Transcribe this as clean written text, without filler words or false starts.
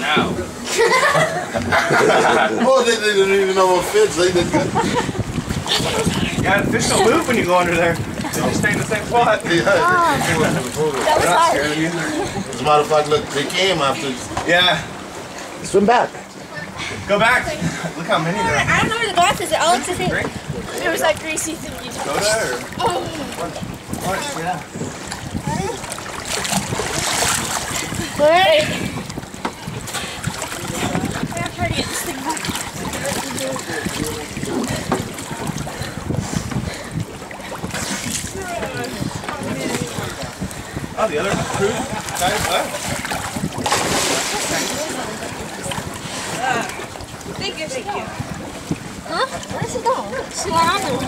Now. Oh, they didn't even know what fits. They did good. Yeah, the fish don't move when you go under there. They just stay in the same spot. Yeah. That was hard. As a matter of fact, look, they came after. Yeah. Swim back. Go back. Look how many there are. I don't know where the glass is. I'll look to see. Drink. It was like greasy thingy. Soda or? What? Yeah. Wait. I'm trying to get this thing back. Oh, the other cruise guys left. Thank you. Huh? Where's it going? Sit on there.